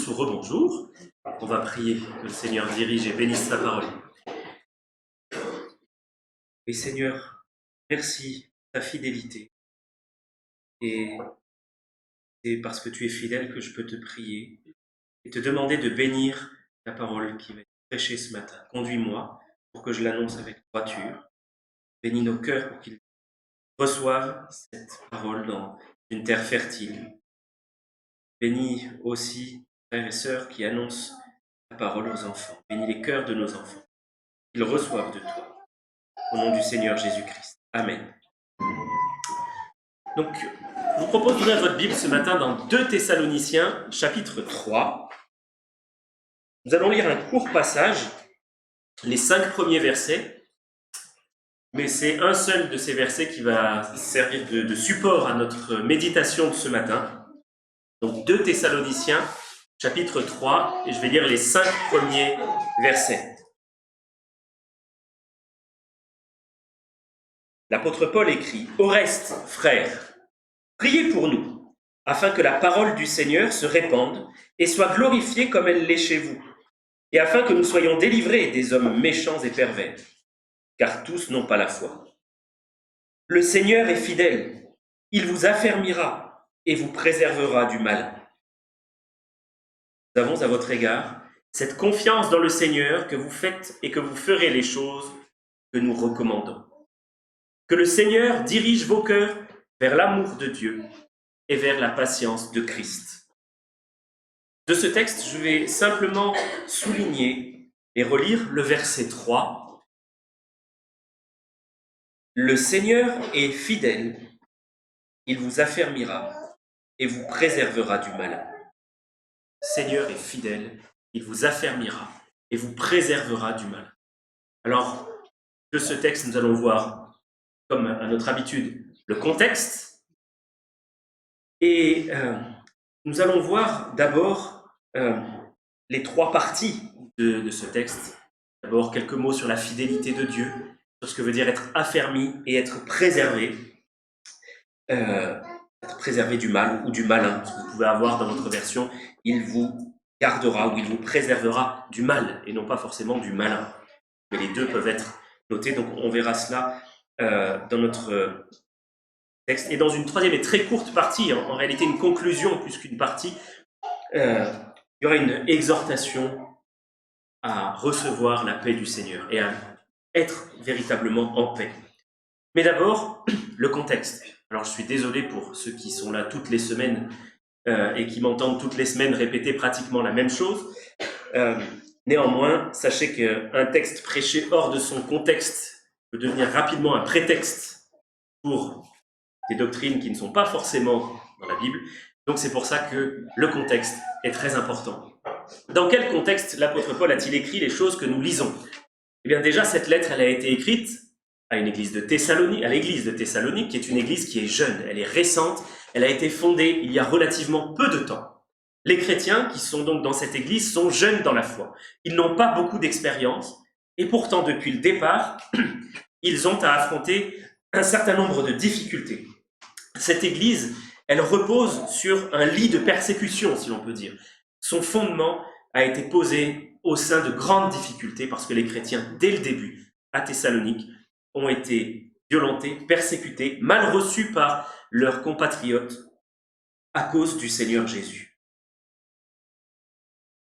tous ou rebonjour. On va prier que le Seigneur dirige et bénisse sa parole. Et Seigneur, merci de ta fidélité. Et c'est parce que tu es fidèle que je peux te prier et te demander de bénir ta parole qui va être prêchée ce matin. Conduis-moi pour que je l'annonce avec droiture. Bénis nos cœurs pour qu'ils reçoivent cette parole dans une terre fertile. Bénis aussi frères et sœurs qui annoncent ta parole aux enfants. Bénis les cœurs de nos enfants, qu'ils reçoivent de toi. Au nom du Seigneur Jésus-Christ. Amen. Donc, je vous propose d'ouvrir votre Bible ce matin dans 2 Thessaloniciens, chapitre 3. Nous allons lire un court passage, les 5 premiers versets, mais c'est un seul de ces versets qui va servir de support à notre méditation de ce matin. Donc 2 Thessaloniciens, chapitre 3, et je vais lire les 5 premiers versets. L'apôtre Paul écrit « Au reste, frères, priez pour nous, afin que la parole du Seigneur se répande et soit glorifiée comme elle l'est chez vous, et afin que nous soyons délivrés des hommes méchants et pervers, car tous n'ont pas la foi. Le Seigneur est fidèle, il vous affermira et vous préservera du mal. Nous avons à votre égard cette confiance dans le Seigneur que vous faites et que vous ferez les choses que nous recommandons. Que le Seigneur dirige vos cœurs vers l'amour de Dieu et vers la patience de Christ. De ce texte, je vais simplement souligner et relire le verset 3. Le Seigneur est fidèle, il vous affermira et vous préservera du mal. Le Seigneur est fidèle, il vous affermira et vous préservera du mal. Alors, de ce texte, nous allons voir, comme à notre habitude, le contexte. Et nous allons voir d'abord les 3 parties de ce texte. D'abord, quelques mots sur la fidélité de Dieu, sur ce que veut dire être affermi et être préservé. Être préservé du mal ou du malin. Ce que vous pouvez avoir dans votre version, il vous gardera ou il vous préservera du mal et non pas forcément du malin. Mais les deux peuvent être notés, donc on verra cela dans notre texte. Et dans une troisième et très courte partie, en réalité une conclusion plus qu'une partie, il y aura une exhortation à recevoir la paix du Seigneur et à être véritablement en paix. Mais d'abord, le contexte. Alors je suis désolé pour ceux qui sont là toutes les semaines et qui m'entendent toutes les semaines répéter pratiquement la même chose. Néanmoins, sachez qu'un texte prêché hors de son contexte peut devenir rapidement un prétexte pour des doctrines qui ne sont pas forcément dans la Bible. Donc c'est pour ça que le contexte est très important. Dans quel contexte l'apôtre Paul a-t-il écrit les choses que nous lisons? Eh bien déjà, cette lettre, elle a été écrite à l'église de Thessalonique, qui est une église qui est jeune, elle est récente, elle a été fondée il y a relativement peu de temps. Les chrétiens qui sont donc dans cette église sont jeunes dans la foi. Ils n'ont pas beaucoup d'expérience, et pourtant depuis le départ, ils ont à affronter un certain nombre de difficultés. Cette église, elle repose sur un lit de persécution, si l'on peut dire. Son fondement a été posé au sein de grandes difficultés parce que les chrétiens, dès le début, à Thessalonique, ont été violentés, persécutés, mal reçus par leurs compatriotes à cause du Seigneur Jésus.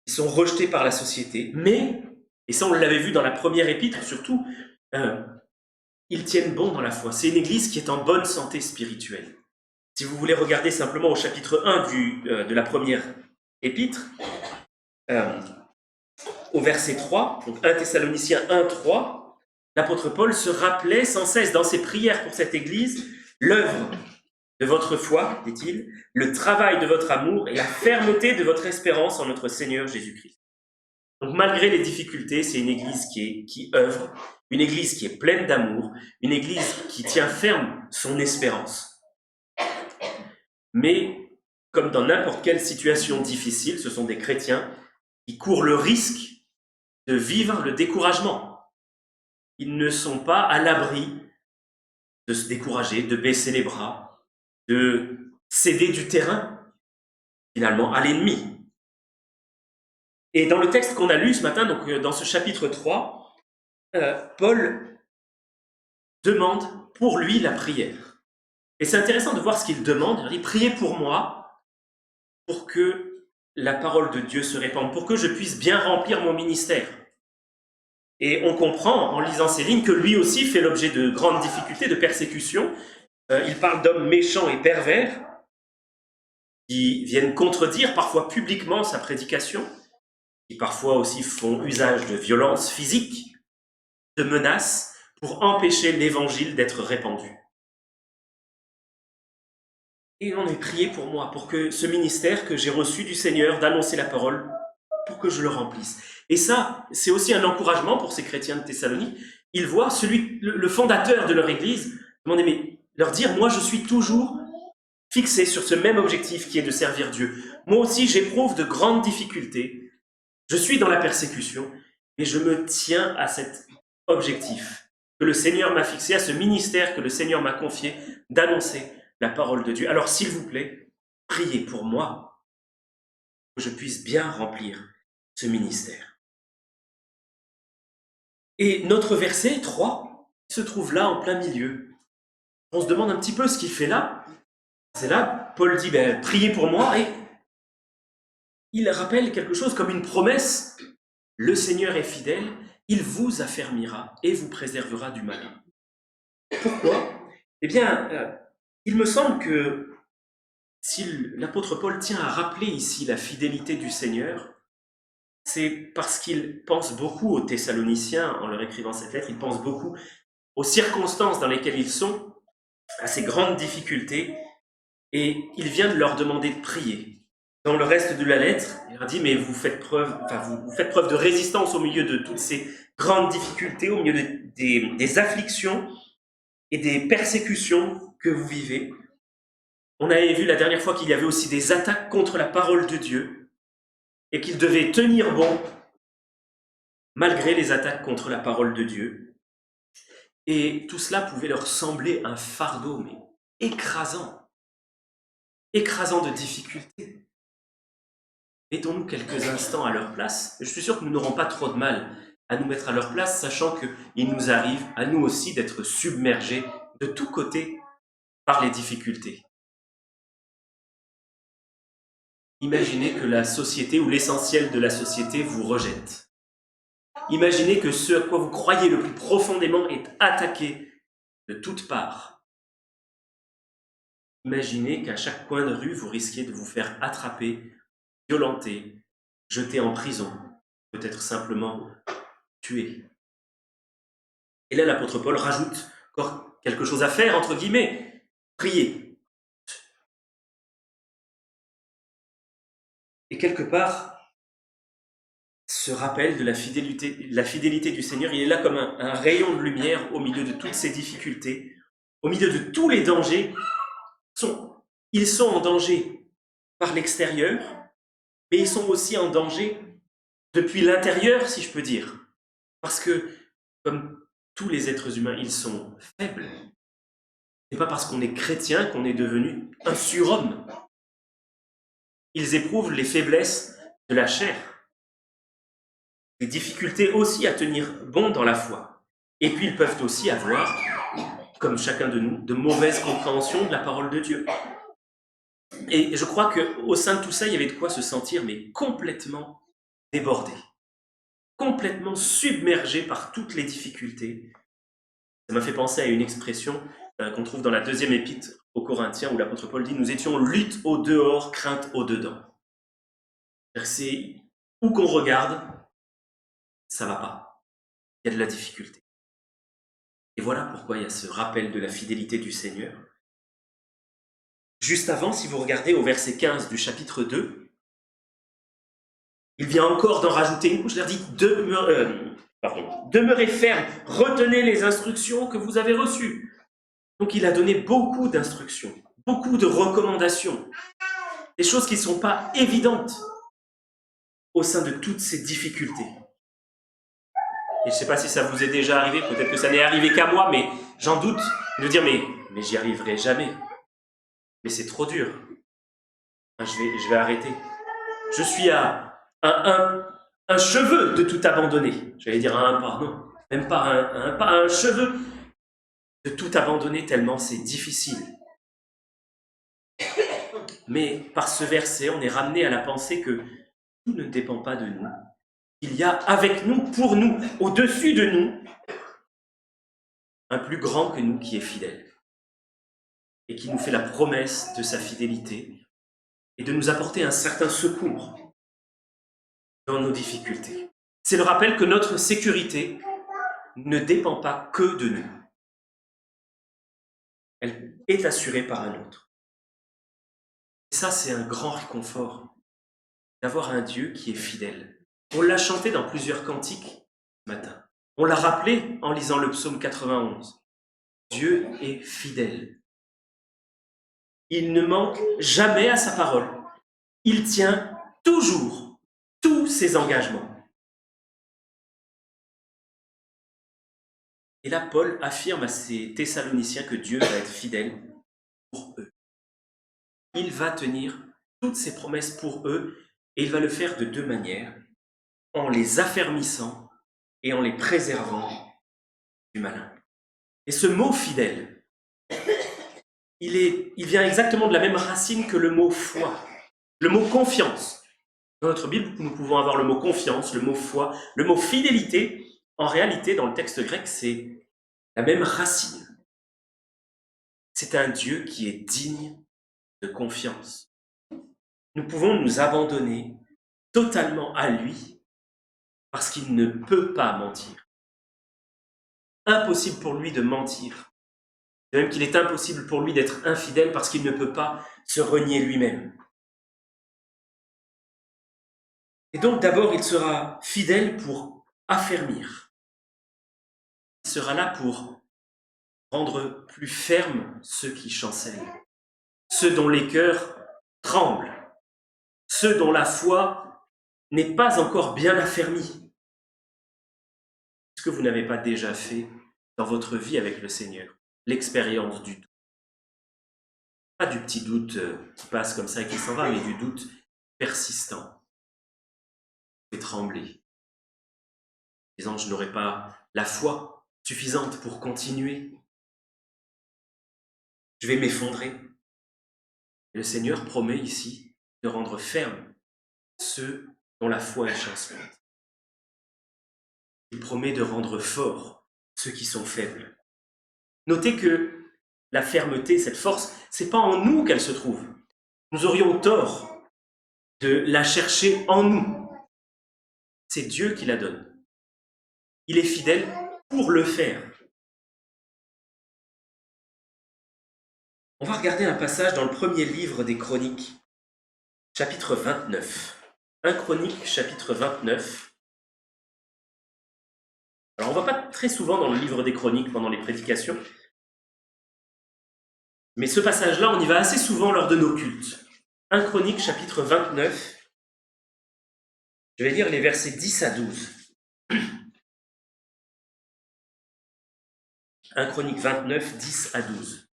Ils sont rejetés par la société, mais, et ça on l'avait vu dans la première épître surtout, ils tiennent bon dans la foi. C'est une église qui est en bonne santé spirituelle. Si vous voulez regarder simplement au chapitre 1 de la première épître, au verset 3, donc 1 Thessaloniciens 1, 3, l'apôtre Paul se rappelait sans cesse dans ses prières pour cette église l'œuvre de votre foi, dit-il, le travail de votre amour et la fermeté de votre espérance en notre Seigneur Jésus-Christ. Donc malgré les difficultés, c'est une église qui œuvre, une église qui est pleine d'amour, une église qui tient ferme son espérance. Mais comme dans n'importe quelle situation difficile, ce sont des chrétiens qui courent le risque de vivre le découragement. Ils ne sont pas à l'abri de se décourager, de baisser les bras, de céder du terrain, finalement, à l'ennemi. Et dans le texte qu'on a lu ce matin, donc dans ce chapitre 3, Paul demande pour lui la prière. Et c'est intéressant de voir ce qu'il demande. Il dit « Priez pour moi, pour que la parole de Dieu se répande, pour que je puisse bien remplir mon ministère. » Et on comprend, en lisant ces lignes, que lui aussi fait l'objet de grandes difficultés, de persécutions. Il parle d'hommes méchants et pervers, qui viennent contredire parfois publiquement sa prédication, qui parfois aussi font usage de violences physiques, de menaces, pour empêcher l'évangile d'être répandu. Et on est prié pour moi, pour que ce ministère que j'ai reçu du Seigneur d'annoncer la parole, pour que je le remplisse. Et ça, c'est aussi un encouragement pour ces chrétiens de Thessalonique. Ils voient le fondateur de leur église, leur dire, moi je suis toujours fixé sur ce même objectif qui est de servir Dieu. Moi aussi j'éprouve de grandes difficultés, je suis dans la persécution, mais je me tiens à cet objectif que le Seigneur m'a fixé, à ce ministère que le Seigneur m'a confié, d'annoncer la parole de Dieu. Alors s'il vous plaît, priez pour moi, que je puisse bien remplir ce ministère. Et notre verset 3 se trouve là en plein milieu. On se demande un petit peu ce qu'il fait là. C'est là, Paul dit, priez pour moi, et il rappelle quelque chose comme une promesse. Le Seigneur est fidèle, il vous affermira et vous préservera du mal. Pourquoi ? Eh bien, il me semble que si l'apôtre Paul tient à rappeler ici la fidélité du Seigneur, c'est parce qu'il pense beaucoup aux Thessaloniciens en leur écrivant cette lettre, il pense beaucoup aux circonstances dans lesquelles ils sont, à ces grandes difficultés, et il vient de leur demander de prier. Dans le reste de la lettre, il leur dit, mais vous faites preuve de résistance au milieu de toutes ces grandes difficultés, au milieu des afflictions et des persécutions que vous vivez. On avait vu la dernière fois qu'il y avait aussi des attaques contre la parole de Dieu et qu'ils devaient tenir bon malgré les attaques contre la parole de Dieu. Et tout cela pouvait leur sembler un fardeau, mais écrasant de difficultés. Mettons-nous quelques instants à leur place. Je suis sûr que nous n'aurons pas trop de mal à nous mettre à leur place, sachant qu'il nous arrive à nous aussi d'être submergés de tous côtés par les difficultés. Imaginez que la société ou l'essentiel de la société vous rejette. Imaginez que ce à quoi vous croyez le plus profondément est attaqué de toutes parts. Imaginez qu'à chaque coin de rue, vous risquez de vous faire attraper, violenter, jeter en prison, peut-être simplement tuer. Et là, l'apôtre Paul rajoute encore quelque chose à faire, entre guillemets, prier. Et quelque part, ce rappel de la fidélité du Seigneur, il est là comme un rayon de lumière au milieu de toutes ces difficultés, au milieu de tous les dangers. Ils sont en danger par l'extérieur, mais ils sont aussi en danger depuis l'intérieur, si je peux dire. Parce que, comme tous les êtres humains, ils sont faibles. Ce n'est pas parce qu'on est chrétien qu'on est devenu un surhomme. Ils éprouvent les faiblesses de la chair, des difficultés aussi à tenir bon dans la foi. Et puis ils peuvent aussi avoir, comme chacun de nous, de mauvaises compréhensions de la parole de Dieu. Et je crois qu'au sein de tout ça, il y avait de quoi se sentir mais complètement débordé, complètement submergé par toutes les difficultés. Ça m'a fait penser à une expression qu'on trouve dans la deuxième épître aux Corinthiens où l'apôtre Paul dit « Nous étions lutte au dehors, crainte au dedans ». C'est où qu'on regarde, ça va pas. Il y a de la difficulté. Et voilà pourquoi il y a ce rappel de la fidélité du Seigneur. Juste avant, si vous regardez au verset 15 du chapitre 2, il vient encore d'en rajouter une couche, il leur dit demeurez ferme, retenez les instructions que vous avez reçues. Donc il a donné beaucoup d'instructions, beaucoup de recommandations, des choses qui ne sont pas évidentes au sein de toutes ces difficultés. Et je ne sais pas si ça vous est déjà arrivé, peut-être que ça n'est arrivé qu'à moi, mais j'en doute, de dire mais j'y arriverai jamais. Mais c'est trop dur. Je vais arrêter. Je suis à un cheveu de tout abandonner. J'allais dire un pas, non, même pas un pas, un cheveu de tout abandonner tellement c'est difficile. Mais par ce verset, on est ramené à la pensée que tout ne dépend pas de nous. Il y a avec nous, pour nous, au-dessus de nous, un plus grand que nous qui est fidèle et qui nous fait la promesse de sa fidélité et de nous apporter un certain secours dans nos difficultés. C'est le rappel que notre sécurité ne dépend pas que de nous. Elle est assurée par un autre. Et ça, c'est un grand réconfort d'avoir un Dieu qui est fidèle. On l'a chanté dans plusieurs cantiques ce matin. On l'a rappelé en lisant le psaume 91. Dieu est fidèle. Il ne manque jamais à sa parole. Il tient toujours tous ses engagements. Et là, Paul affirme à ses Thessaloniciens que Dieu va être fidèle pour eux. Il va tenir toutes ses promesses pour eux et il va le faire de deux manières, en les affermissant et en les préservant du malin. Et ce mot fidèle, il vient exactement de la même racine que le mot foi, le mot confiance. Dans notre Bible, nous pouvons avoir le mot confiance, le mot foi, le mot fidélité. En réalité, dans le texte grec, c'est la même racine. C'est un Dieu qui est digne de confiance. Nous pouvons nous abandonner totalement à lui parce qu'il ne peut pas mentir. Impossible pour lui de mentir. De même qu'il est impossible pour lui d'être infidèle parce qu'il ne peut pas se renier lui-même. Et donc d'abord, il sera fidèle pour affermir. Il sera là pour rendre plus fermes ceux qui chancellent, ceux dont les cœurs tremblent, ceux dont la foi n'est pas encore bien affermie. Est-ce que vous n'avez pas déjà fait dans votre vie avec le Seigneur l'expérience du doute? Pas du petit doute qui passe comme ça et qui s'en va, mais du doute persistant. Vous pouvez trembler, disant je n'aurai pas la foi suffisante pour continuer. Je vais m'effondrer. Et le Seigneur promet ici de rendre ferme ceux dont la foi est chancelante. Il promet de rendre forts ceux qui sont faibles. Notez que la fermeté, cette force, c'est pas en nous qu'elle se trouve. Nous aurions tort de la chercher en nous. C'est Dieu qui la donne. Il est fidèle pour le faire. On va regarder un passage dans le premier livre des Chroniques, chapitre 29. 1 Chronique, chapitre 29. Alors, on ne va pas très souvent dans le livre des Chroniques pendant les prédications, mais ce passage-là, on y va assez souvent lors de nos cultes. 1 Chronique, chapitre 29. Je vais lire les versets 10 à 12. 1 Chronique 29, 10 à 12.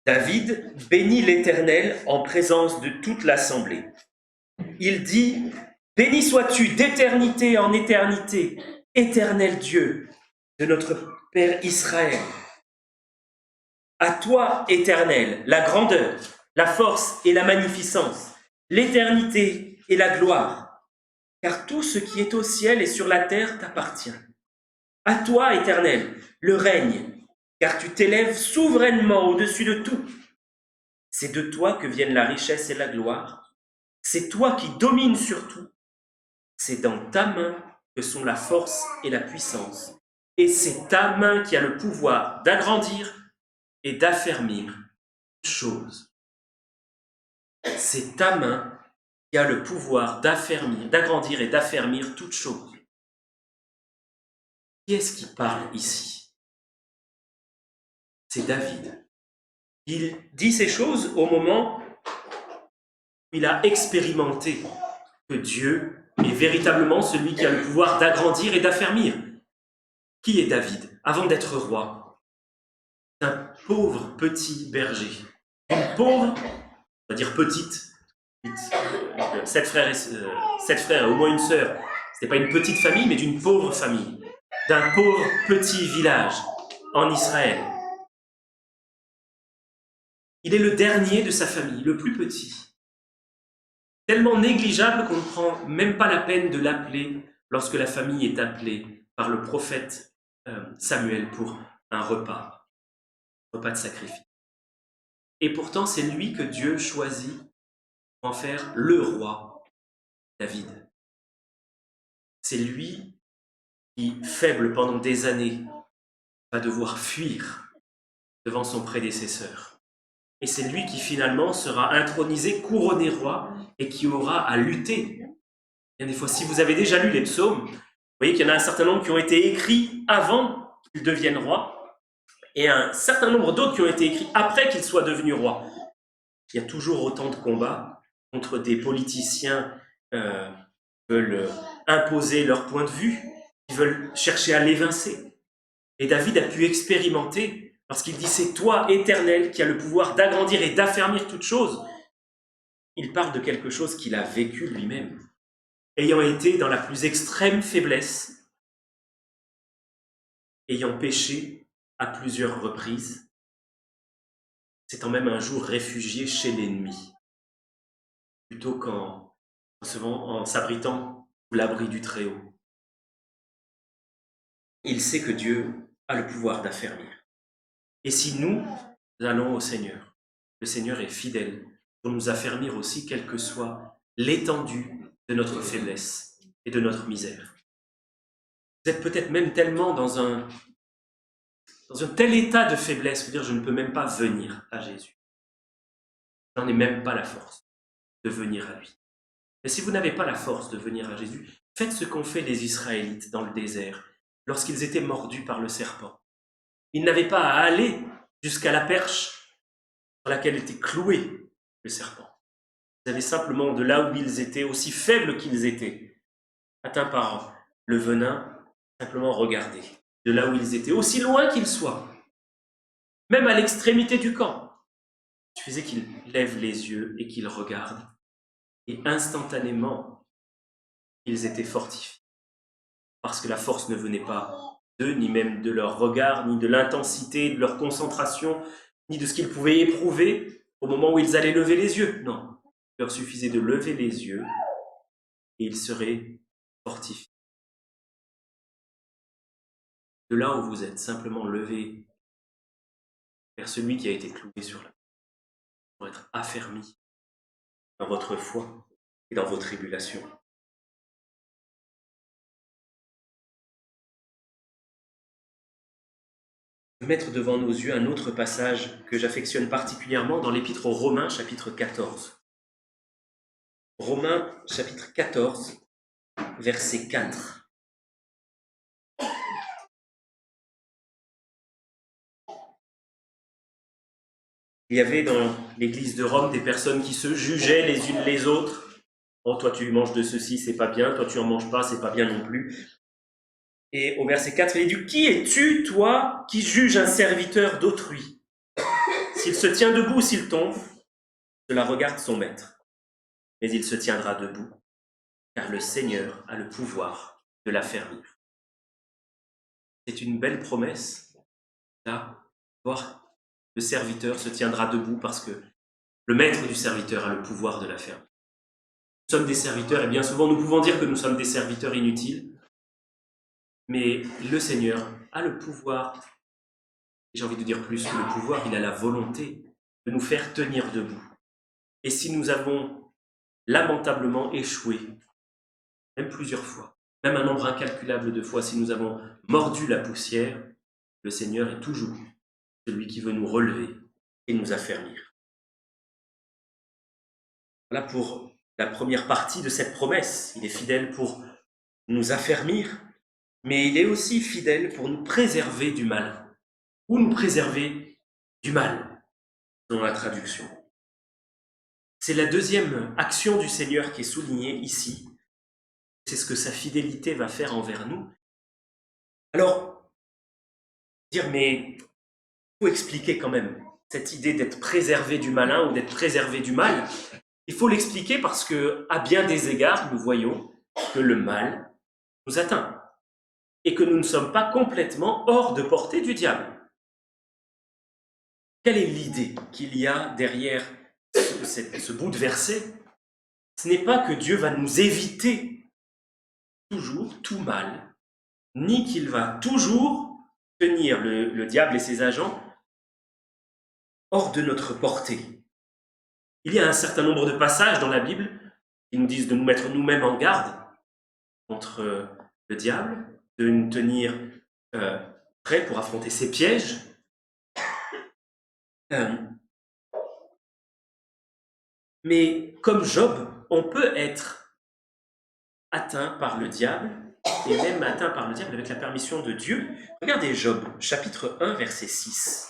David bénit l'Éternel en présence de toute l'assemblée. Il dit « Béni sois-tu d'éternité en éternité, éternel Dieu de notre Père Israël. À toi, Éternel, la grandeur, la force et la magnificence, l'éternité et la gloire, car tout ce qui est au ciel et sur la terre t'appartient. À toi, Éternel, le règne, car tu t'élèves souverainement au-dessus de tout. C'est de toi que viennent la richesse et la gloire. C'est toi qui domines sur tout. C'est dans ta main que sont la force et la puissance. Et c'est ta main qui a le pouvoir d'agrandir et d'affermir toutes choses. C'est ta main qui a le pouvoir d'agrandir et d'affermir toutes choses. Qui est-ce qui parle ici? C'est David. Il dit ces choses au moment où il a expérimenté que Dieu est véritablement celui qui a le pouvoir d'agrandir et d'affermir. Qui est David avant d'être roi? Un pauvre petit berger. Une pauvre, on va dire petite, 7 frères et au moins une sœur. Ce n'était pas une petite famille, mais d'une pauvre famille, d'un pauvre petit village en Israël. Il est le dernier de sa famille, le plus petit. Tellement négligeable qu'on ne prend même pas la peine de l'appeler lorsque la famille est appelée par le prophète Samuel pour un repas de sacrifice. Et pourtant, c'est lui que Dieu choisit pour en faire le roi, David. C'est lui qui, faible pendant des années, va devoir fuir devant son prédécesseur. Et c'est lui qui finalement sera intronisé, couronné roi, et qui aura à lutter. Bien des fois, si vous avez déjà lu les psaumes, vous voyez qu'il y en a un certain nombre qui ont été écrits avant qu'il devienne roi, et un certain nombre d'autres qui ont été écrits après qu'il soit devenu roi. Il y a toujours autant de combats contre des politiciens qui veulent imposer leur point de vue, qui veulent chercher à l'évincer. Et David a pu expérimenter, lorsqu'il dit « c'est toi, Éternel, qui as le pouvoir d'agrandir et d'affermir toutes choses », il parle de quelque chose qu'il a vécu lui-même. Ayant été dans la plus extrême faiblesse, ayant péché à plusieurs reprises, s'étant même un jour réfugié chez l'ennemi, plutôt qu'en s'abritant sous l'abri du Très-Haut. Il sait que Dieu a le pouvoir d'affermir. Et si nous allons au Seigneur, le Seigneur est fidèle pour nous affermir aussi, quelle que soit l'étendue de notre faiblesse et de notre misère. Vous êtes peut-être même tellement dans un tel état de faiblesse, vous dire je ne peux même pas venir à Jésus. Je n'en ai même pas la force de venir à lui. Mais si vous n'avez pas la force de venir à Jésus, faites ce qu'ont fait les Israélites dans le désert, lorsqu'ils étaient mordus par le serpent. Ils n'avaient pas à aller jusqu'à la perche sur laquelle était cloué le serpent. Ils avaient simplement, de là où ils étaient, aussi faibles qu'ils étaient, atteints par le venin, simplement regarder. De là où ils étaient, aussi loin qu'ils soient, même à l'extrémité du camp. Il suffisait qu'ils lèvent les yeux et qu'ils regardent. Et instantanément, ils étaient fortifiés. Parce que la force ne venait pas d'eux, ni même de leur regard, ni de l'intensité de leur concentration, ni de ce qu'ils pouvaient éprouver au moment où ils allaient lever les yeux. Non, il leur suffisait de lever les yeux et ils seraient fortifiés. De là où vous êtes, simplement levez vers celui qui a été cloué sur la croix, pour être affermi dans votre foi et dans vos tribulations. Mettre devant nos yeux un autre passage que j'affectionne particulièrement dans l'Épître aux Romains, chapitre 14. Romains, chapitre 14, verset 4. Il y avait dans l'église de Rome des personnes qui se jugeaient les unes les autres. Oh, toi tu manges de ceci, c'est pas bien, toi tu en manges pas, c'est pas bien non plus. Et au verset 4, il est dit « Qui es-tu, toi, qui juges un serviteur d'autrui? S'il se tient debout ou s'il tombe, cela regarde son maître. Mais il se tiendra debout, car le Seigneur a le pouvoir de l'affermir. » C'est une belle promesse, là, voir le serviteur se tiendra debout parce que le maître du serviteur a le pouvoir de l'affermir. Nous sommes des serviteurs et bien souvent nous pouvons dire que nous sommes des serviteurs inutiles, mais le Seigneur a le pouvoir, et j'ai envie de dire plus que le pouvoir, il a la volonté de nous faire tenir debout. Et si nous avons lamentablement échoué, même plusieurs fois, même un nombre incalculable de fois, si nous avons mordu la poussière, le Seigneur est toujours celui qui veut nous relever et nous affermir. Voilà pour la première partie de cette promesse. Il est fidèle pour nous affermir, mais il est aussi fidèle pour nous préserver du mal, ou nous préserver du mal, selon la traduction. C'est la deuxième action du Seigneur qui est soulignée ici. C'est ce que sa fidélité va faire envers nous. Alors, dire, mais il faut expliquer quand même cette idée d'être préservé du malin ou d'être préservé du mal. Il faut l'expliquer parce que, à bien des égards, nous voyons que le mal nous atteint et que nous ne sommes pas complètement hors de portée du diable. Quelle est l'idée qu'il y a derrière ce bout de verset? Ce n'est pas que Dieu va nous éviter toujours tout mal, ni qu'il va toujours tenir le diable et ses agents hors de notre portée. Il y a un certain nombre de passages dans la Bible qui nous disent de nous mettre nous-mêmes en garde contre le diable, de nous tenir prêts pour affronter ses pièges. Mais comme Job, on peut être atteint par le diable, et même atteint par le diable avec la permission de Dieu. Regardez Job, chapitre 1, verset 6.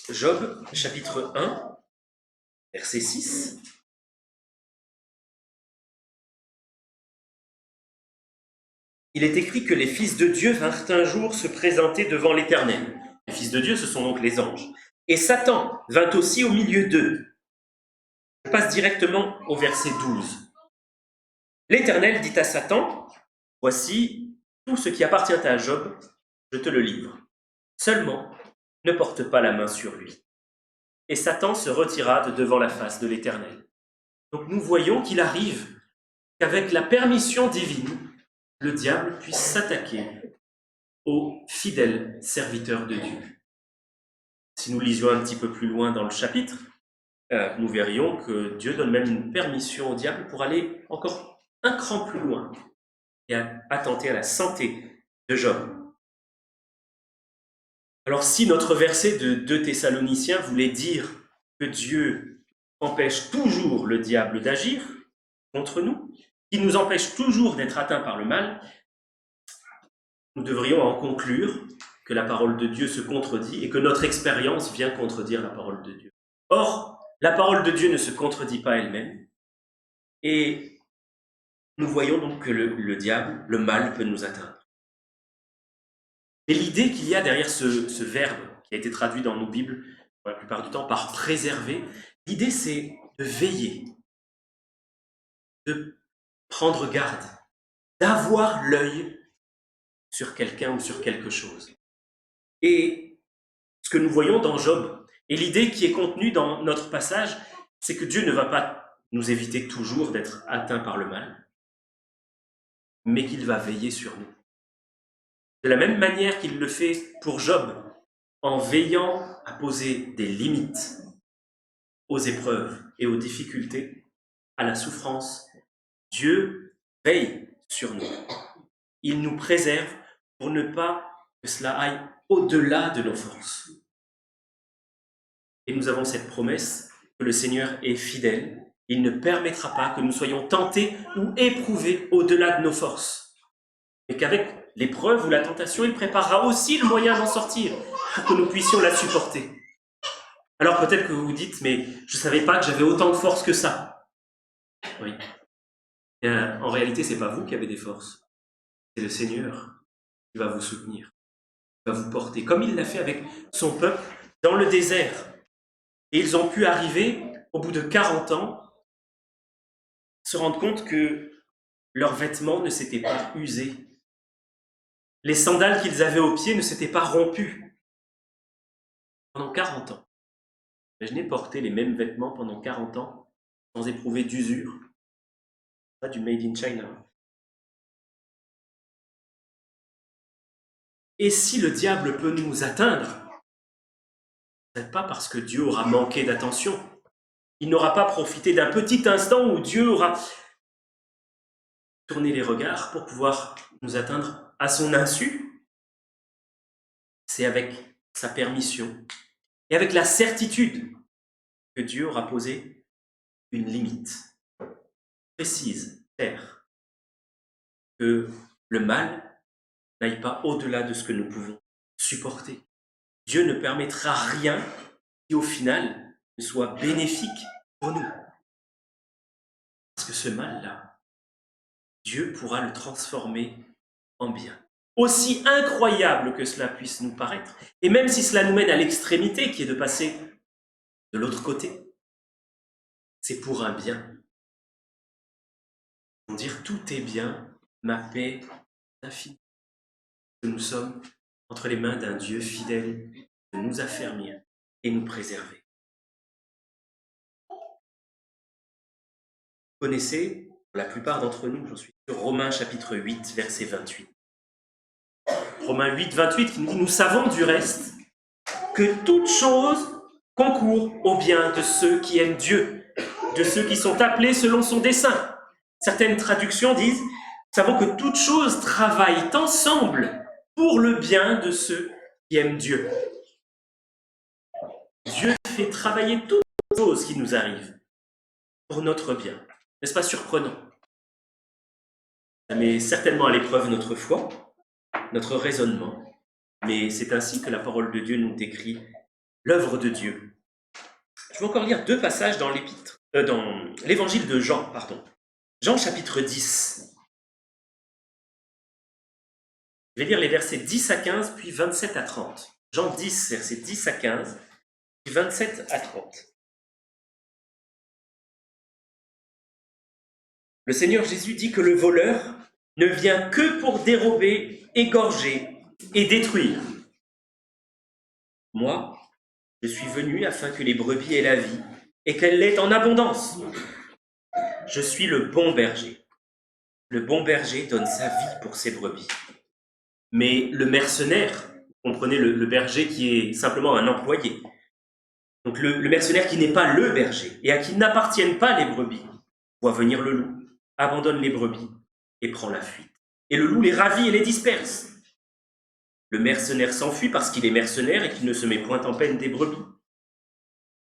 Job, chapitre 1, verset 6. Il est écrit que les fils de Dieu vinrent un jour se présenter devant l'Éternel. Les fils de Dieu, ce sont donc les anges. Et Satan vint aussi au milieu d'eux. Je passe directement au verset 12. L'Éternel dit à Satan, « Voici tout ce qui appartient à Job, je te le livre. Seulement, ne porte pas la main sur lui. » Et Satan se retira de devant la face de l'Éternel. Donc nous voyons qu'il arrive qu'avec la permission divine, le diable puisse s'attaquer aux fidèles serviteurs de Dieu. Si nous lisions un petit peu plus loin dans le chapitre, nous verrions que Dieu donne même une permission au diable pour aller encore un cran plus loin et attenter à la santé de Job. Alors si notre verset de 2 Thessaloniciens voulait dire que Dieu empêche toujours le diable d'agir contre nous, qui nous empêche toujours d'être atteints par le mal, nous devrions en conclure que la parole de Dieu se contredit et que notre expérience vient contredire la parole de Dieu. Or, la parole de Dieu ne se contredit pas elle-même et nous voyons donc que le diable, le mal, peut nous atteindre. Et l'idée qu'il y a derrière ce verbe qui a été traduit dans nos Bibles, pour la plupart du temps, par préserver, l'idée c'est de veiller, de prendre garde, d'avoir l'œil sur quelqu'un ou sur quelque chose. Et ce que nous voyons dans Job, et l'idée qui est contenue dans notre passage, c'est que Dieu ne va pas nous éviter toujours d'être atteints par le mal, mais qu'il va veiller sur nous. De la même manière qu'il le fait pour Job, en veillant à poser des limites aux épreuves et aux difficultés, à la souffrance, Dieu veille sur nous. Il nous préserve pour ne pas que cela aille au-delà de nos forces. Et nous avons cette promesse que le Seigneur est fidèle. Il ne permettra pas que nous soyons tentés ou éprouvés au-delà de nos forces. Et qu'avec l'épreuve ou la tentation, il préparera aussi le moyen d'en sortir pour que nous puissions la supporter. Alors peut-être que vous vous dites, mais je ne savais pas que j'avais autant de force que ça. Oui. Bien, en réalité, ce n'est pas vous qui avez des forces. C'est le Seigneur qui va vous soutenir, qui va vous porter, comme il l'a fait avec son peuple dans le désert. Et ils ont pu arriver, au bout de 40 ans, se rendre compte que leurs vêtements ne s'étaient pas usés. Les sandales qu'ils avaient aux pieds ne s'étaient pas rompues. Pendant 40 ans. Imaginez porter les mêmes vêtements pendant 40 ans, sans éprouver d'usure. Pas du made in China. Et si le diable peut nous atteindre, ce n'est pas parce que Dieu aura manqué d'attention. Il n'aura pas profité d'un petit instant où Dieu aura tourné les regards pour pouvoir nous atteindre à son insu. C'est avec sa permission et avec la certitude que Dieu aura posé une limite précise, claire, que le mal n'aille pas au-delà de ce que nous pouvons supporter. Dieu ne permettra rien qui, au final, ne soit bénéfique pour nous. Parce que ce mal-là, Dieu pourra le transformer en bien. Aussi incroyable que cela puisse nous paraître, et même si cela nous mène à l'extrémité, qui est de passer de l'autre côté, c'est pour un bien. Pour dire tout est bien, ma paix est infinie. Que nous sommes entre les mains d'un Dieu fidèle de nous affermir et nous préserver. Vous connaissez, pour la plupart d'entre nous, j'en suis sûr, Romains chapitre 8, verset 28. Romains 8, 28 qui nous dit « Nous savons du reste que toute chose concourt au bien de ceux qui aiment Dieu, de ceux qui sont appelés selon son dessein. » Certaines traductions disent « Nous savons que toutes choses travaillent ensemble pour le bien de ceux qui aiment Dieu. » Dieu fait travailler toutes choses qui nous arrivent pour notre bien. N'est-ce pas surprenant? Ça met certainement à l'épreuve notre foi, notre raisonnement, mais c'est ainsi que la parole de Dieu nous décrit l'œuvre de Dieu. Je vais encore lire deux passages dans l'évangile de Jean, Jean chapitre 10. Je vais lire les versets 10 à 15, puis 27 à 30. Jean 10, versets 10 à 15, puis 27 à 30. Le Seigneur Jésus dit que le voleur ne vient que pour dérober, égorger et détruire. Moi, je suis venu afin que les brebis aient la vie et qu'elle l'ait en abondance. Je suis le bon berger. Le bon berger donne sa vie pour ses brebis. Mais le mercenaire, vous comprenez le berger qui est simplement un employé, donc le mercenaire qui n'est pas le berger et à qui n'appartiennent pas les brebis, voit venir le loup, abandonne les brebis et prend la fuite. Et le loup les ravit et les disperse. Le mercenaire s'enfuit parce qu'il est mercenaire et qu'il ne se met point en peine des brebis.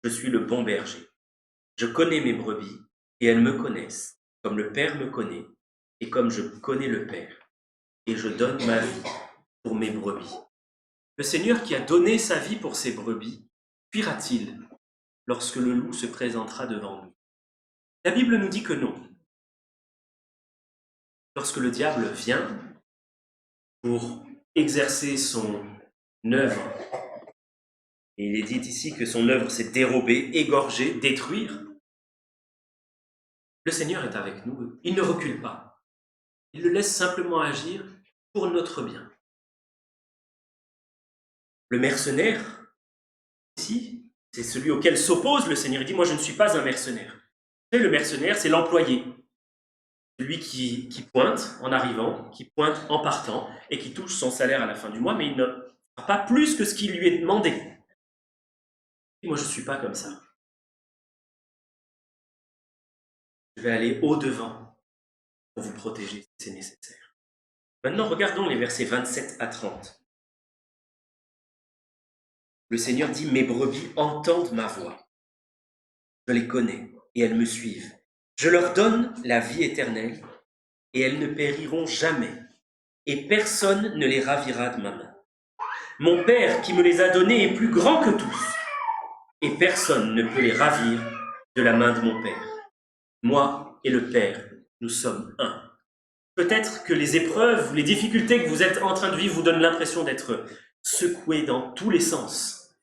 Je suis le bon berger. Je connais mes brebis et elles me connaissent, comme le Père me connaît et comme je connais le Père. Et je donne ma vie pour mes brebis. Le Seigneur qui a donné sa vie pour ses brebis, fuira-t-il lorsque le loup se présentera devant nous? La Bible nous dit que non. Lorsque le diable vient pour exercer son œuvre, et il est dit ici que son œuvre c'est dérober, égorger, détruire, le Seigneur est avec nous, il ne recule pas. Il le laisse simplement agir pour notre bien. Le mercenaire, ici, c'est celui auquel s'oppose le Seigneur. Il dit, moi je ne suis pas un mercenaire. Le mercenaire, c'est l'employé. Celui qui pointe en arrivant, qui pointe en partant, et qui touche son salaire à la fin du mois, mais il ne fera pas plus que ce qui lui est demandé. Et moi je ne suis pas comme ça. Je vais aller au-devant pour vous protéger si c'est nécessaire. Maintenant, regardons les versets 27 à 30. Le Seigneur dit, mes brebis entendent ma voix. Je les connais et elles me suivent. Je leur donne la vie éternelle et elles ne périront jamais et personne ne les ravira de ma main. Mon Père qui me les a donnés est plus grand que tous et personne ne peut les ravir de la main de mon Père. Moi et le Père, nous sommes un. Peut-être que les épreuves ou les difficultés que vous êtes en train de vivre vous donnent l'impression d'être secoués dans tous les sens.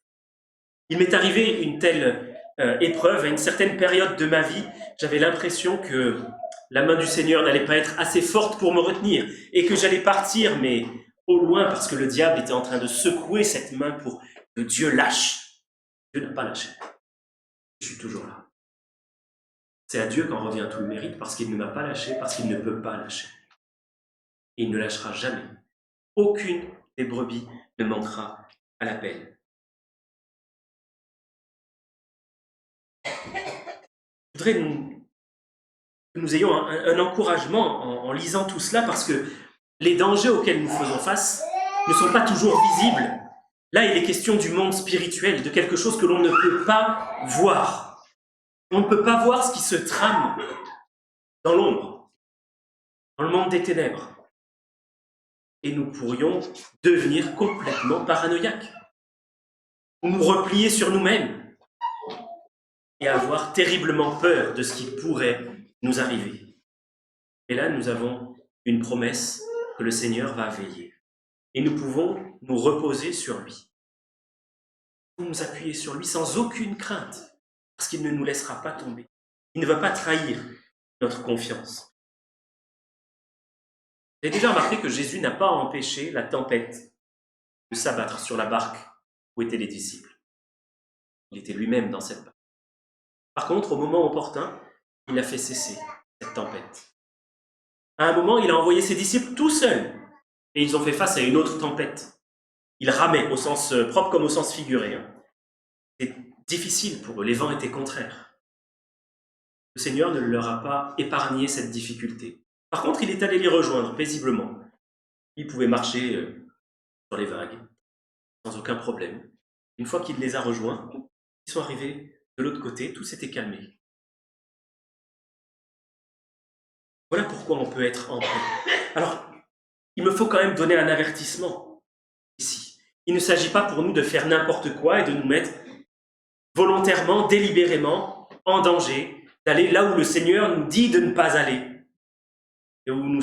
Il m'est arrivé une telle épreuve à une certaine période de ma vie. J'avais l'impression que la main du Seigneur n'allait pas être assez forte pour me retenir et que j'allais partir, mais au loin, parce que le diable était en train de secouer cette main pour que Dieu lâche. Dieu n'a pas lâché. Je suis toujours là. C'est à Dieu qu'en revient tout le mérite parce qu'il ne m'a pas lâché, parce qu'il ne peut pas lâcher. Et il ne lâchera jamais. Aucune des brebis ne manquera à l'appel. Je voudrais que nous ayons un encouragement en lisant tout cela parce que les dangers auxquels nous faisons face ne sont pas toujours visibles. Là, il est question du monde spirituel, de quelque chose que l'on ne peut pas voir. On ne peut pas voir ce qui se trame dans l'ombre, dans le monde des ténèbres. Et nous pourrions devenir complètement paranoïaques, ou nous replier sur nous-mêmes et avoir terriblement peur de ce qui pourrait nous arriver. Et là, nous avons une promesse que le Seigneur va veiller. Et nous pouvons nous reposer sur lui. Nous nous appuyer sur lui sans aucune crainte, parce qu'il ne nous laissera pas tomber. Il ne va pas trahir notre confiance. Vous avez déjà remarqué que Jésus n'a pas empêché la tempête de s'abattre sur la barque où étaient les disciples. Il était lui-même dans cette barque. Par contre, au moment opportun, il a fait cesser cette tempête. À un moment, il a envoyé ses disciples tout seuls et ils ont fait face à une autre tempête. Ils ramaient au sens propre comme au sens figuré. C'était difficile pour eux, les vents étaient contraires. Le Seigneur ne leur a pas épargné cette difficulté. Par contre, il est allé les rejoindre paisiblement. Il pouvait marcher sur les vagues sans aucun problème. Une fois qu'il les a rejoints, ils sont arrivés de l'autre côté, tout s'était calmé. Voilà pourquoi on peut être en paix. Alors, il me faut quand même donner un avertissement ici. Il ne s'agit pas pour nous de faire n'importe quoi et de nous mettre volontairement, délibérément en danger, d'aller là où le Seigneur nous dit de ne pas aller et où nous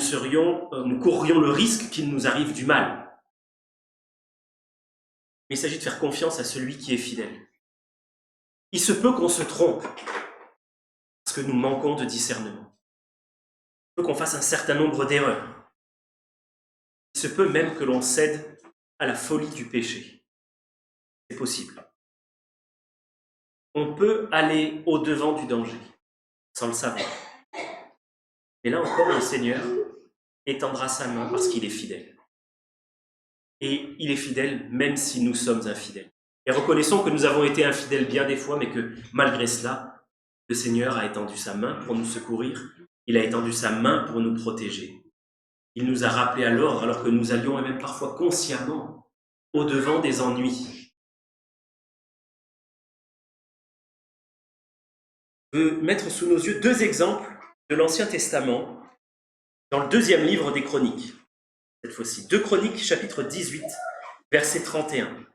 courrions le risque qu'il nous arrive du mal. Mais il s'agit de faire confiance à celui qui est fidèle. Il se peut qu'on se trompe parce que nous manquons de discernement. Il se peut qu'on fasse un certain nombre d'erreurs. Il se peut même que l'on cède à la folie du péché. C'est possible. On peut aller au-devant du danger sans le savoir. Et là encore, le Seigneur étendra sa main parce qu'il est fidèle. Et il est fidèle même si nous sommes infidèles. Et reconnaissons que nous avons été infidèles bien des fois, mais que malgré cela, le Seigneur a étendu sa main pour nous secourir. Il a étendu sa main pour nous protéger. Il nous a rappelés à l'ordre alors que nous allions, et même parfois consciemment, au-devant des ennuis. Je veux mettre sous nos yeux deux exemples de l'Ancien Testament dans le deuxième livre des Chroniques. Cette fois-ci, 2 Chroniques, chapitre 18, verset 31.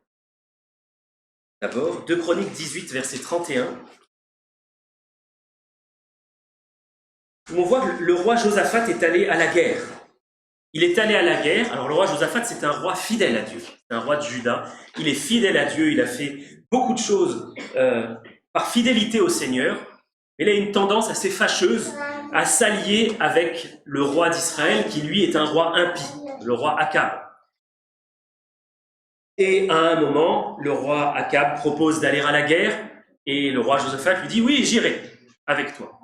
D'abord, 2 Chroniques 18, verset 31. Où on voit que le roi Josaphat est allé à la guerre. Il est allé à la guerre. Alors le roi Josaphat, c'est un roi fidèle à Dieu. C'est un roi de Juda. Il est fidèle à Dieu. Il a fait beaucoup de choses par fidélité au Seigneur. Mais il a une tendance assez fâcheuse à s'allier avec le roi d'Israël, qui lui est un roi impie, le roi Akab. Et à un moment, le roi Akab propose d'aller à la guerre, et le roi Josaphat lui dit « Oui, j'irai avec toi.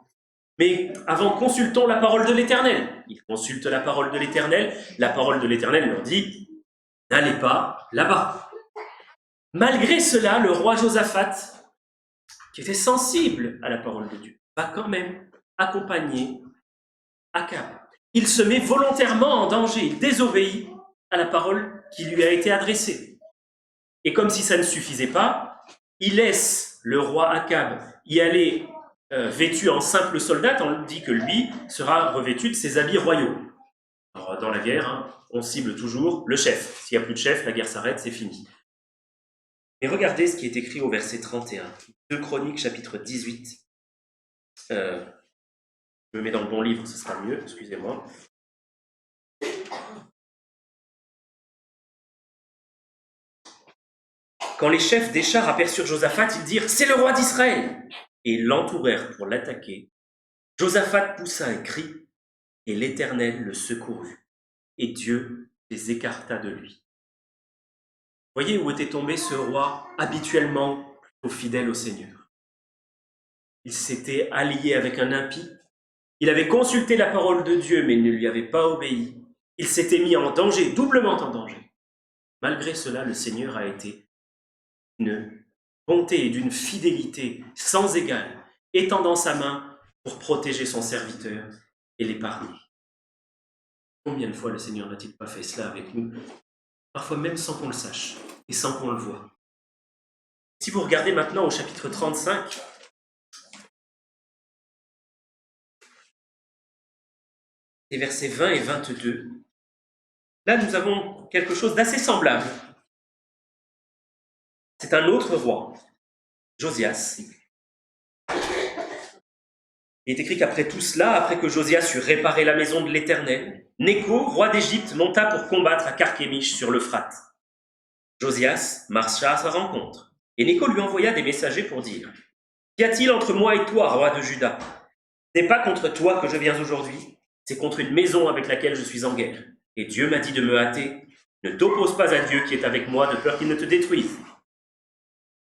Mais avant, consultons la parole de l'Éternel. » Il consulte la parole de l'Éternel. La parole de l'Éternel leur dit « N'allez pas là-bas. » Malgré cela, le roi Josaphat, qui était sensible à la parole de Dieu, va quand même accompagner Akab. Il se met volontairement en danger, il désobéit à la parole qui lui a été adressée. Et comme si ça ne suffisait pas, il laisse le roi Akab y aller vêtu en simple soldat, on dit que lui sera revêtu de ses habits royaux. Alors, dans la guerre, on cible toujours le chef. S'il n'y a plus de chef, la guerre s'arrête, c'est fini. Mais regardez ce qui est écrit au verset 31, 2 Chroniques, chapitre 18. Je me mets dans le bon livre, ce sera mieux, excusez-moi. Quand les chefs des chars aperçurent Josaphat, ils dirent « C'est le roi d'Israël !» et l'entourèrent pour l'attaquer. Josaphat poussa un cri, et l'Éternel le secourut, et Dieu les écarta de lui. Voyez où était tombé ce roi habituellement plutôt fidèle au Seigneur. Il s'était allié avec un impie. Il avait consulté la parole de Dieu, mais il ne lui avait pas obéi. Il s'était mis en danger, doublement en danger. Malgré cela, le Seigneur a été d'une bonté et d'une fidélité sans égale, étendant sa main pour protéger son serviteur et l'épargner. Combien de fois le Seigneur n'a-t-il pas fait cela avec nous? Parfois même sans qu'on le sache et sans qu'on le voie. Si vous regardez maintenant au chapitre 35, les versets 20 et 22, là nous avons quelque chose d'assez semblable. C'est un autre roi, Josias. Il est écrit qu'après tout cela, après que Josias eut réparé la maison de l'Éternel, Nécho, roi d'Égypte, monta pour combattre à Carchemish sur l'Euphrate. Josias marcha à sa rencontre, et Nécho lui envoya des messagers pour dire « Qu'y a-t-il entre moi et toi, roi de Juda ? Ce n'est pas contre toi que je viens aujourd'hui, c'est contre une maison avec laquelle je suis en guerre. Et Dieu m'a dit de me hâter. Ne t'oppose pas à Dieu qui est avec moi, de peur qu'il ne te détruise.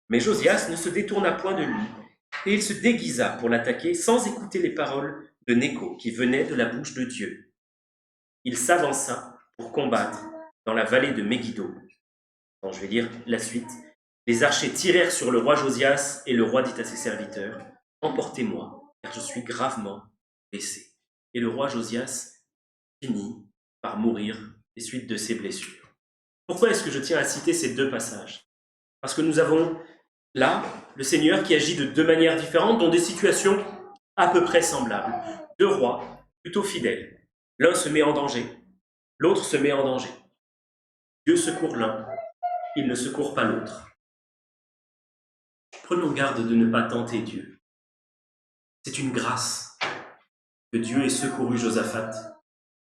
Mais Josias ne se détourna point de lui, et il se déguisa pour l'attaquer sans écouter les paroles de Nécho qui venaient de la bouche de Dieu. Il s'avança pour combattre dans la vallée de Megiddo. Bon, je vais lire la suite. Les archers tirèrent sur le roi Josias, et le roi dit à ses serviteurs, « Emportez-moi, car je suis gravement blessé. » Et le roi Josias finit par mourir des suites de ses blessures. Pourquoi est-ce que je tiens à citer ces deux passages? Parce que nous avons là le Seigneur qui agit de deux manières différentes, dans des situations à peu près semblables. Deux rois plutôt fidèles. L'un se met en danger, l'autre se met en danger. Dieu secourt l'un, il ne secourt pas l'autre. Prenons garde de ne pas tenter Dieu. C'est une grâce que Dieu ait secouru Josaphat.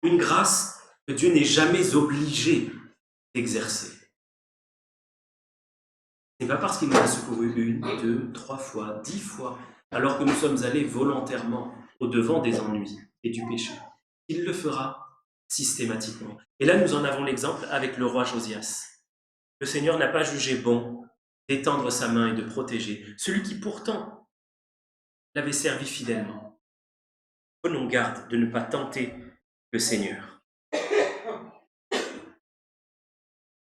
Une grâce que Dieu n'est jamais obligé d'exercer. Ce n'est pas parce qu'il nous a secouru 1, 2, 3 fois, 10 fois, alors que nous sommes allés volontairement au-devant des ennuis et du péché. Il le fera systématiquement. Et là, nous en avons l'exemple avec le roi Josias. Le Seigneur n'a pas jugé bon d'étendre sa main et de protéger celui qui pourtant l'avait servi fidèlement. Prenons garde de ne pas tenter le Seigneur.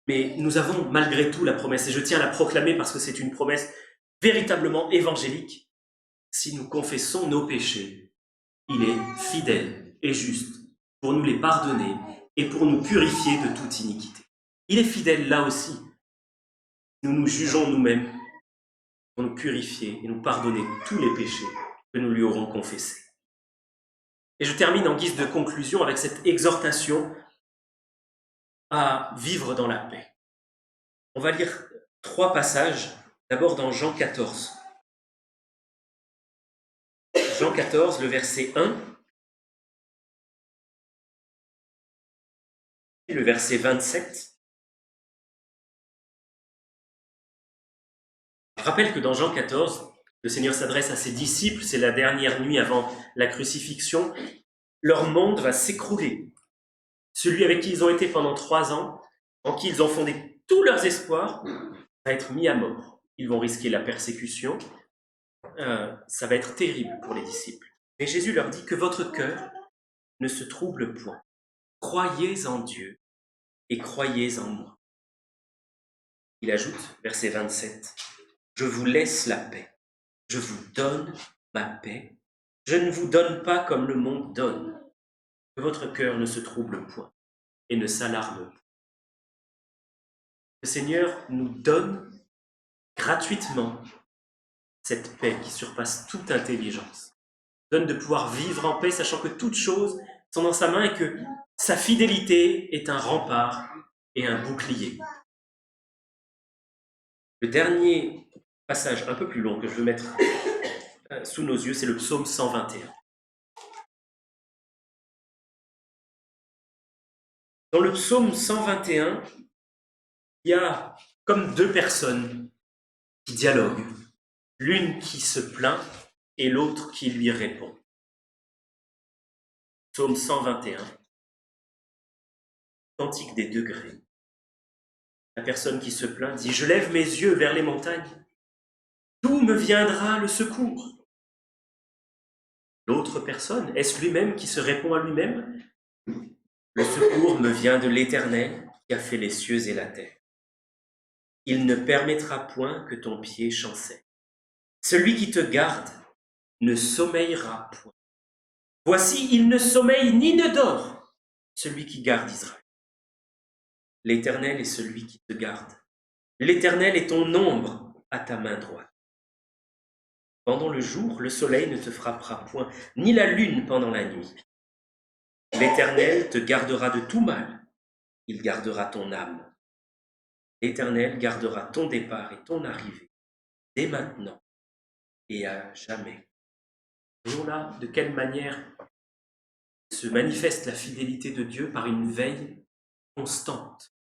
Mais nous avons malgré tout la promesse, et je tiens à la proclamer parce que c'est une promesse véritablement évangélique. Si nous confessons nos péchés, il est fidèle et juste pour nous les pardonner et pour nous purifier de toute iniquité. Il est fidèle là aussi. Nous nous jugeons nous-mêmes pour nous purifier et nous pardonner tous les péchés que nous lui aurons confessés. Et je termine en guise de conclusion avec cette exhortation à vivre dans la paix. On va lire 3 passages, d'abord dans Jean 14. Jean 14, le verset 1, et le verset 27. Je rappelle que dans Jean 14, le Seigneur s'adresse à ses disciples, c'est la dernière nuit avant la crucifixion. Leur monde va s'écrouler. Celui avec qui ils ont été pendant 3 ans, en qui ils ont fondé tous leurs espoirs, va être mis à mort. Ils vont risquer la persécution. Ça va être terrible pour les disciples. Mais Jésus leur dit que votre cœur ne se trouble point. Croyez en Dieu et croyez en moi. Il ajoute, verset 27, « Je vous laisse la paix, je vous donne ma paix, je ne vous donne pas comme le monde donne. Que votre cœur ne se trouble point et ne s'alarme point. » Le Seigneur nous donne gratuitement cette paix qui surpasse toute intelligence. Il donne de pouvoir vivre en paix, sachant que toutes choses sont dans sa main et que sa fidélité est un rempart et un bouclier. Le dernier passage un peu plus long que je veux mettre sous nos yeux, c'est le psaume 121. Dans le psaume 121, il y a comme 2 personnes qui dialoguent, l'une qui se plaint et l'autre qui lui répond. Psaume 121, Cantique des degrés. La personne qui se plaint dit « Je lève mes yeux vers les montagnes, d'où me viendra le secours ?» L'autre personne, est-ce lui-même qui se répond à lui-même ? « Le secours me vient de l'Éternel qui a fait les cieux et la terre. Il ne permettra point que ton pied chancelle. Celui qui te garde ne sommeillera point. Voici, il ne sommeille ni ne dort, celui qui garde Israël. L'Éternel est celui qui te garde. L'Éternel est ton ombre à ta main droite. Pendant le jour, le soleil ne te frappera point, ni la lune pendant la nuit. L'Éternel te gardera de tout mal. Il gardera ton âme. L'Éternel gardera ton départ et ton arrivée, dès maintenant et à jamais. Voyons là de quelle manière se manifeste la fidélité de Dieu par une veille constante.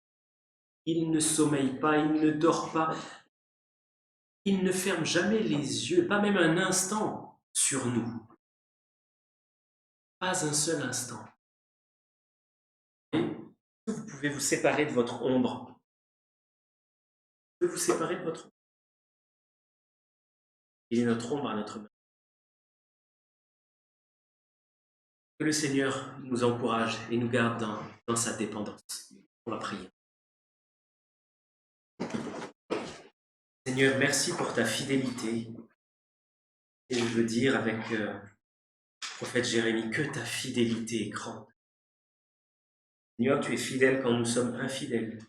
Il ne sommeille pas, il ne dort pas, il ne ferme jamais les yeux, pas même un instant, sur nous. Pas un seul instant. Et vous pouvez vous séparer de votre ombre. Vous pouvez vous séparer de votre ombre. Il est notre ombre à notre main. Que le Seigneur nous encourage et nous garde dans sa dépendance. On va prier. Seigneur, merci pour ta fidélité. Et je veux dire avec le prophète Jérémie que ta fidélité est grande. Seigneur, tu es fidèle quand nous sommes infidèles.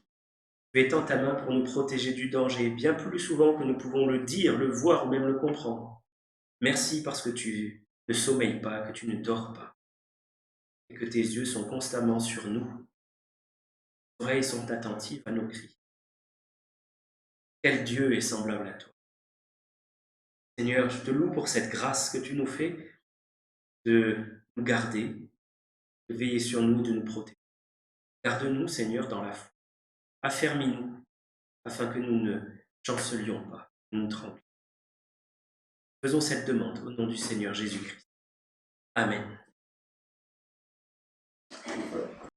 Tu étends ta main pour nous protéger du danger, bien plus souvent que nous pouvons le dire, le voir ou même le comprendre. Merci parce que tu ne sommeilles pas, que tu ne dors pas, et que tes yeux sont constamment sur nous. Tes oreilles sont attentives à nos cris. Quel Dieu est semblable à toi. Seigneur, je te loue pour cette grâce que tu nous fais de nous garder, de veiller sur nous, de nous protéger. Garde-nous, Seigneur, dans la foi. Affermis-nous, afin que nous ne chancelions pas, nous tremblions. Faisons cette demande au nom du Seigneur Jésus-Christ. Amen.